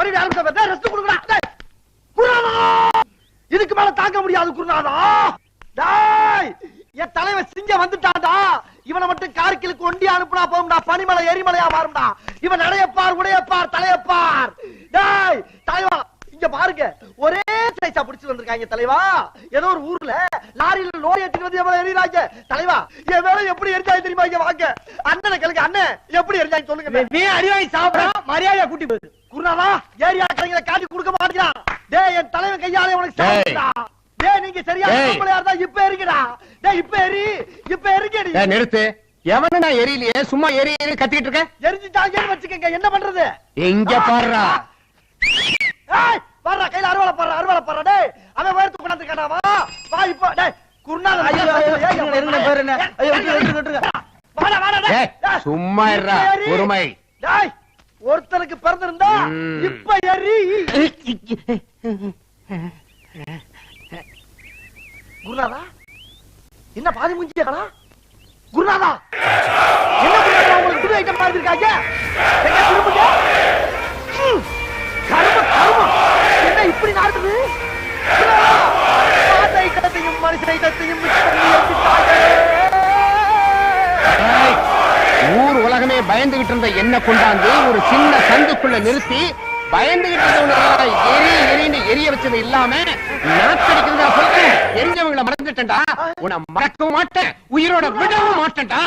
மறுபடியும் ஆரம்பிச்சா ரெஸ்ட் கொடுக்கடா. குருநாதா இதுக்கு மேல தாங்க முடியாது குருநாதா. டேய் என் தலைவன் சிங்கம் வந்துட்டான்டா. இவனை மட்டும் கார்கிலுக்கு ஒண்டி அனுப்புனா போகும்டா. பனிமலை எரிமலையா மாறும்டா. இவன் நடையப்பார் உடையப்பார் தலையப்பார். டேய் தலைவா இங்க பாருங்க ஒரே சைஸா பிடிச்சு வந்திருக்காங்க தலைவா. ஏதோ ஒரு ஊர்ல லாரியில லோரி ஏத்திட்டு வந்து எவ்வளவு எரியுறாங்க தலைவா. என் வேலை எப்படி எரிஞ்சாங்க தெரியுமா? இங்க வாங்க அண்ணனை கேளுங்க. அண்ணன் எப்படி எரிஞ்சாங்க சொல்லுங்க. நீ அடிவாங்கி சாப்பிடா மரியாதையா கூட்டி போயிரு. குருநாதா ஏரியா கடைகளை காட்டி கொடுக்க மாட்டேங்கிறான். டேய் என் தலைவன் கையாலே உனக்கு சாப்பிடா. டேய் நீங்க சரியா நம்மளையா இருந்தா இப்ப எரிங்கடா. டேய் இப்ப எரி இப்ப எரிங்கடி. டேய் நிறுத்து. எவன நான் எரியலையே சும்மா எரி எரி கத்திட்டு இருக்க. எரிஞ்சிட்டாங்கன்னு வச்சுக்கங்க என்ன பண்றது? எங்க பாருடா. ஏய் பாருடா கையில அருவாளை பாரு. டேய் அவன் வேர்த்து கொண்டாந்து கேட்டாவா. வா இப்போ டேய் குருநாதன் ஐயா இருங்க பேர் என்ன? ஐயோ விட்டுருங்க. வாடா வாடா டேய் சும்மா இருடா பொறுமை. டேய் ஒருத்தருக்கு பிறந்திருந்தா இப்ப எரி. குருநாதா என்ன பாதி மூஞ்சியாடா? குருநாதா என்ன குருநாதா உங்களுக்கு புது ஐட்டம் மாதிரி இருக்காங்க. எங்க திரும்புங்க. கரும என்ன இப்படி நடக்குது? ஐட்டத்தையும் மனுஷ ஐட்டத்தையும் ஊர் உலகமே பயந்துகிட்டு இருந்த என்ன கொண்டாந்து ஒரு சின்ன சந்துக்குள்ள நிறுத்தி பயந்துகிட்டு இருந்தவங்க எரின்னு எரிய வச்சது இல்லாம நாக்கடிக்கிறதா சொல்றேன். எரிஞ்சவங்களை மறந்துட்டேன்டா. உன்னை மறக்கவும் மாட்டேன் உயிரோட விடவும் மாட்டேன்டா.